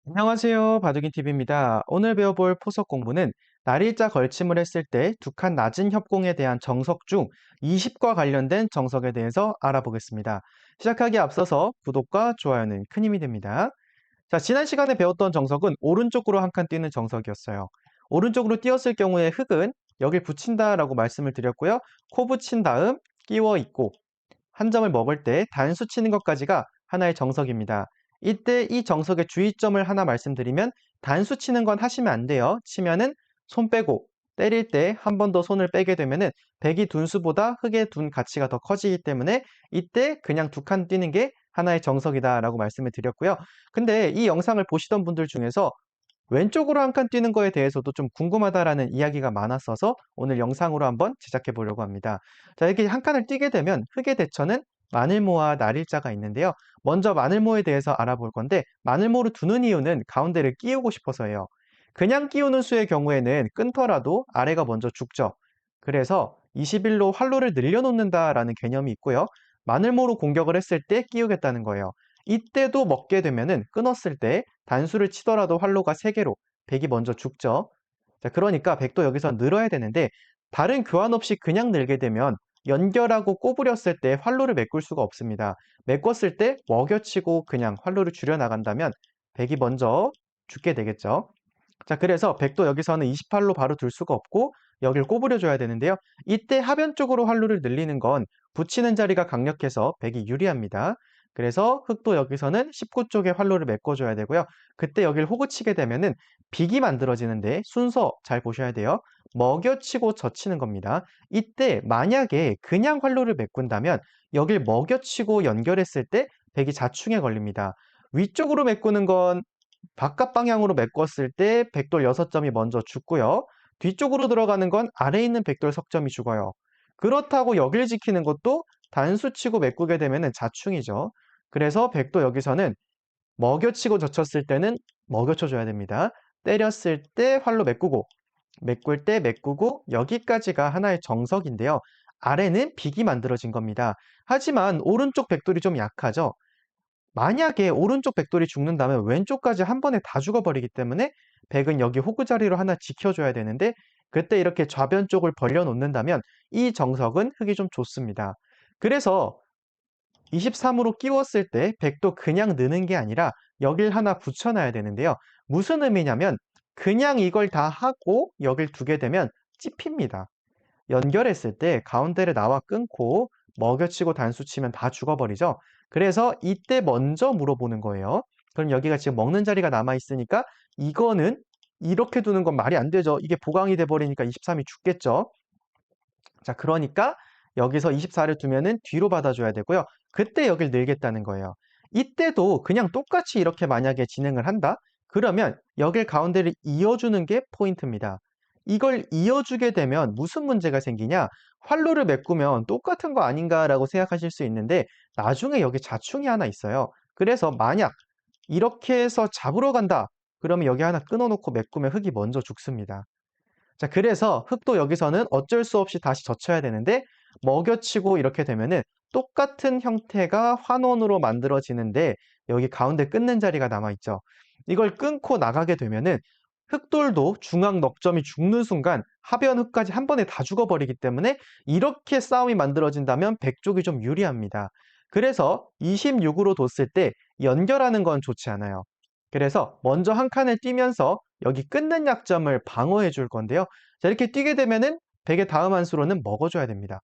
안녕하세요. 바둑인TV입니다. 오늘 배워볼 포석 공부는 날일자 걸침을 했을 때 두 칸 낮은 협공에 대한 정석 중 20과 관련된 정석에 대해서 알아보겠습니다. 시작하기에 앞서서 구독과 좋아요는 큰 힘이 됩니다. 자, 지난 시간에 배웠던 정석은 오른쪽으로 한 칸 뛰는 정석이었어요. 오른쪽으로 뛰었을 경우에 흙은 여길 붙인다라고 말씀을 드렸고요. 코 붙인 다음 끼워 있고 한 점을 먹을 때 단수 치는 것까지가 하나의 정석입니다. 이때 이 정석의 주의점을 하나 말씀드리면 단수 치는 건 하시면 안 돼요. 치면은 손 빼고 때릴 때 한 번 더 손을 빼게 되면은 백이 둔수보다 흑의 둔 가치가 더 커지기 때문에 이때 그냥 두 칸 뛰는 게 하나의 정석이다라고 말씀을 드렸고요. 근데 이 영상을 보시던 분들 중에서 왼쪽으로 한 칸 뛰는 거에 대해서도 좀 궁금하다라는 이야기가 많았어서 오늘 영상으로 한번 제작해 보려고 합니다. 자, 이렇게 한 칸을 뛰게 되면 흙의 대처는 마늘모와 날일자가 있는데요. 먼저 마늘모에 대해서 알아볼 건데 마늘모를 두는 이유는 가운데를 끼우고 싶어서예요. 그냥 끼우는 수의 경우에는 끊더라도 아래가 먼저 죽죠. 그래서 21로 활로를 늘려놓는다라는 개념이 있고요. 마늘모로 공격을 했을 때 끼우겠다는 거예요. 이때도 먹게 되면은 끊었을 때 단수를 치더라도 활로가 3개로 백이 먼저 죽죠. 자, 그러니까 백도 여기서 늘어야 되는데 다른 교환 없이 그냥 늘게 되면 연결하고 꼬부렸을 때 활로를 메꿀 수가 없습니다. 메꿨을 때 먹여치고 그냥 활로를 줄여 나간다면 백이 먼저 죽게 되겠죠. 자, 그래서 백도 여기서는 28로 바로 둘 수가 없고 여길 꼬부려 줘야 되는데요. 이때 하변 쪽으로 활로를 늘리는 건 붙이는 자리가 강력해서 백이 유리합니다. 그래서 흑도 여기서는 19 쪽에 활로를 메꿔줘야 되고요. 그때 여길 호구 치게 되면은 빅이 만들어지는데 순서 잘 보셔야 돼요. 먹여치고 젖히는 겁니다. 이때 만약에 그냥 활로를 메꾼다면 여길 먹여치고 연결했을 때 백이 자충에 걸립니다. 위쪽으로 메꾸는 건 바깥 방향으로 메꿨을 때 백돌 6점이 먼저 죽고요. 뒤쪽으로 들어가는 건 아래에 있는 백돌 석점이 죽어요. 그렇다고 여길 지키는 것도 단수 치고 메꾸게 되면 자충이죠. 그래서 백도 여기서는 먹여치고 젖혔을 때는 먹여쳐줘야 됩니다. 때렸을 때 활로 메꾸고 메꿀 때 메꾸고 여기까지가 하나의 정석인데요. 아래는 빅이 만들어진 겁니다. 하지만 오른쪽 백돌이 좀 약하죠. 만약에 오른쪽 백돌이 죽는다면 왼쪽까지 한 번에 다 죽어버리기 때문에 백은 여기 호구 자리로 하나 지켜줘야 되는데 그때 이렇게 좌변 쪽을 벌려 놓는다면 이 정석은 흙이 좀 좋습니다. 그래서 23으로 끼웠을 때 백도 그냥 느는 게 아니라 여길 하나 붙여놔야 되는데요. 무슨 의미냐면 그냥 이걸 다 하고 여길 두게 되면 찝힙니다. 연결했을 때 가운데를 나와 끊고 먹여치고 단수 치면 다 죽어버리죠. 그래서 이때 먼저 물어보는 거예요. 그럼 여기가 지금 먹는 자리가 남아 있으니까 이거는 이렇게 두는 건 말이 안 되죠. 이게 보강이 돼 버리니까 23이 죽겠죠. 자, 그러니까 여기서 24를 두면은 뒤로 받아줘야 되고요. 그때 여길 늘겠다는 거예요. 이때도 그냥 똑같이 이렇게 만약에 진행을 한다? 그러면 여길 가운데를 이어주는 게 포인트입니다. 이걸 이어주게 되면 무슨 문제가 생기냐? 활로를 메꾸면 똑같은 거 아닌가라고 생각하실 수 있는데 나중에 여기 자충이 하나 있어요. 그래서 만약 이렇게 해서 잡으러 간다. 그러면 여기 하나 끊어놓고 메꾸면 흙이 먼저 죽습니다. 자, 그래서 흙도 여기서는 어쩔 수 없이 다시 젖혀야 되는데 먹여치고 이렇게 되면은 똑같은 형태가 환원으로 만들어지는데 여기 가운데 끊는 자리가 남아있죠. 이걸 끊고 나가게 되면은 흙돌도 중앙 넉점이 죽는 순간 하변 흙까지 한 번에 다 죽어버리기 때문에 이렇게 싸움이 만들어진다면 백쪽이 좀 유리합니다. 그래서 26으로 뒀을 때 연결하는 건 좋지 않아요. 그래서 먼저 한 칸을 뛰면서 여기 끊는 약점을 방어해 줄 건데요. 자, 이렇게 뛰게 되면은 백의 다음 한 수로는 먹어줘야 됩니다.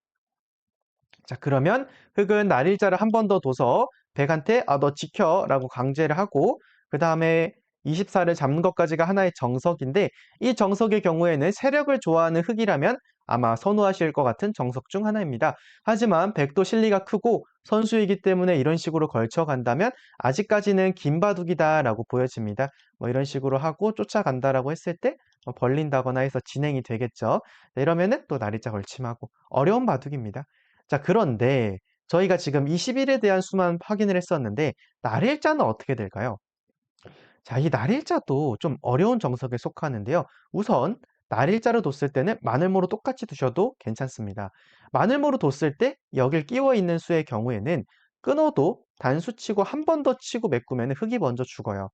자, 그러면 흑은 날일자를 한 번 더 둬서 백한테 너 지켜 라고 강제를 하고 그 다음에 24를 잡는 것까지가 하나의 정석인데 이 정석의 경우에는 세력을 좋아하는 흑이라면 아마 선호하실 것 같은 정석 중 하나입니다. 하지만 백도 실리가 크고 선수이기 때문에 이런 식으로 걸쳐간다면 아직까지는 긴 바둑이다라고 보여집니다. 뭐 이런 식으로 하고 쫓아간다라고 했을 때뭐 벌린다거나 해서 진행이 되겠죠. 네, 이러면은 또 날일자 걸침하고 어려운 바둑입니다. 자, 그런데 저희가 지금 21에 대한 수만 확인을 했었는데 날일자는 어떻게 될까요? 자, 이 날일자도 좀 어려운 정석에 속하는데요. 우선 날일자로 뒀을 때는 마늘모로 똑같이 두셔도 괜찮습니다. 마늘모로 뒀을 때 여길 끼워 있는 수의 경우에는 끊어도 단수 치고 한 번 더 치고 메꾸면 흙이 먼저 죽어요.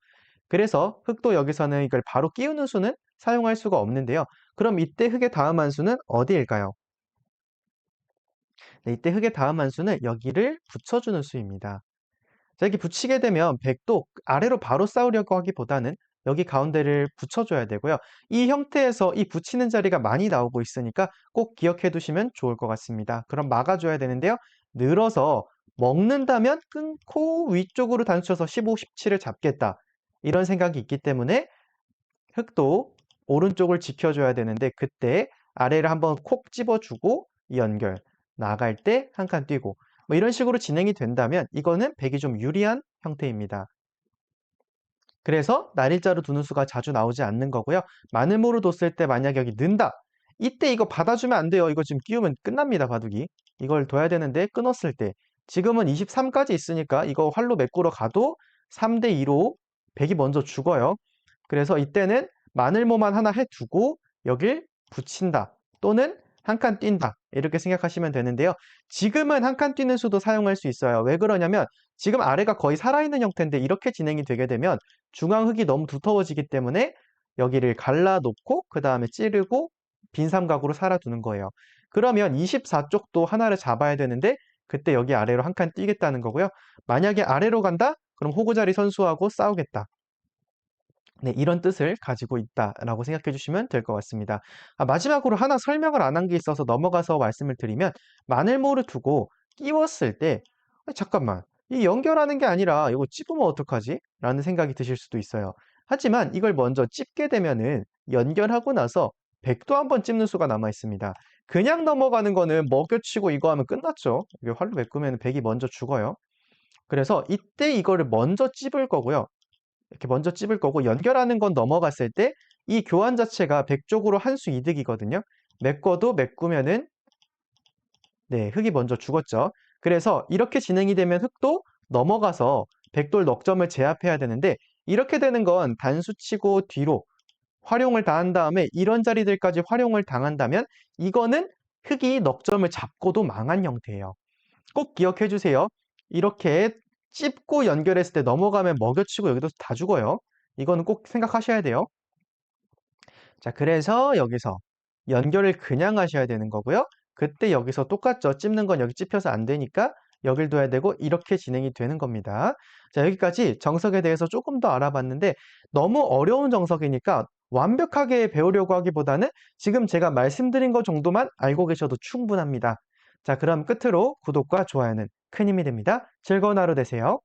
그래서 흙도 여기서는 이걸 바로 끼우는 수는 사용할 수가 없는데요. 그럼 이때 흙의 다음 함수는 어디일까요? 네, 이때 흙의 다음 함수는 여기를 붙여주는 수입니다. 자, 이렇게 붙이게 되면 100도 아래로 바로 쌓으려고 하기보다는 여기 가운데를 붙여줘야 되고요. 이 형태에서 이 붙이는 자리가 많이 나오고 있으니까 꼭 기억해 두시면 좋을 것 같습니다. 그럼 막아줘야 되는데요. 늘어서 먹는다면 끊고 위쪽으로 단수쳐서 15, 17을 잡겠다. 이런 생각이 있기 때문에 흙도 오른쪽을 지켜줘야 되는데 그때 아래를 한번 콕 집어주고 연결, 나갈 때 한 칸 뛰고 뭐 이런 식으로 진행이 된다면 이거는 100이 좀 유리한 형태입니다. 그래서 날일자로 두는 수가 자주 나오지 않는 거고요. 마름모로 뒀을 때 만약 여기 는다. 이때 이거 받아주면 안 돼요. 이거 지금 끼우면 끝납니다, 바둑이. 이걸 둬야 되는데 끊었을 때. 지금은 23까지 있으니까 이거 활로 메꾸러 가도 3대 2로 100이 먼저 죽어요. 그래서 이때는 마늘모만 하나 해두고 여길 붙인다. 또는 한 칸 뛴다. 이렇게 생각하시면 되는데요. 지금은 한 칸 뛰는 수도 사용할 수 있어요. 왜 그러냐면 지금 아래가 거의 살아있는 형태인데 이렇게 진행이 되게 되면 중앙 흙이 너무 두터워지기 때문에 여기를 갈라놓고 그 다음에 찌르고 빈 삼각으로 살아두는 거예요. 그러면 24쪽도 하나를 잡아야 되는데 그때 여기 아래로 한 칸 뛰겠다는 거고요. 만약에 아래로 간다? 그럼 호구자리 선수하고 싸우겠다. 네, 이런 뜻을 가지고 있다라고 생각해 주시면 될 것 같습니다. 마지막으로 하나 설명을 안 한 게 있어서 넘어가서 말씀을 드리면 마늘모를 두고 끼웠을 때 잠깐만 이 연결하는 게 아니라 이거 찝으면 어떡하지? 라는 생각이 드실 수도 있어요. 하지만 이걸 먼저 찝게 되면은 연결하고 나서 100도 한번 찝는 수가 남아 있습니다. 그냥 넘어가는 거는 먹여치고 이거 하면 끝났죠. 이게 활로 메꾸면 100이 먼저 죽어요. 그래서 이때 이거를 먼저 찝을 거고요. 이렇게 먼저 찝을 거고 연결하는 건 넘어갔을 때 이 교환 자체가 100쪽으로 한 수 이득이거든요. 메꿔도 메꾸면은 네, 흙이 먼저 죽었죠. 그래서 이렇게 진행이 되면 흙도 넘어가서 백돌 넉점을 제압해야 되는데 이렇게 되는 건 단수치고 뒤로 활용을 다 한 다음에 이런 자리들까지 활용을 당한다면 이거는 흙이 넉점을 잡고도 망한 형태예요. 꼭 기억해 주세요. 이렇게 찝고 연결했을 때 넘어가면 먹여치고 여기도 다 죽어요. 이거는 꼭 생각하셔야 돼요. 자, 그래서 여기서 연결을 그냥 하셔야 되는 거고요. 그때 여기서 똑같죠. 찝는 건 여기 찝혀서 안 되니까 여길 둬야 되고 이렇게 진행이 되는 겁니다. 자, 여기까지 정석에 대해서 조금 더 알아봤는데 너무 어려운 정석이니까 완벽하게 배우려고 하기보다는 지금 제가 말씀드린 것 정도만 알고 계셔도 충분합니다. 자, 그럼 끝으로 구독과 좋아요는 큰 힘이 됩니다. 즐거운 하루 되세요.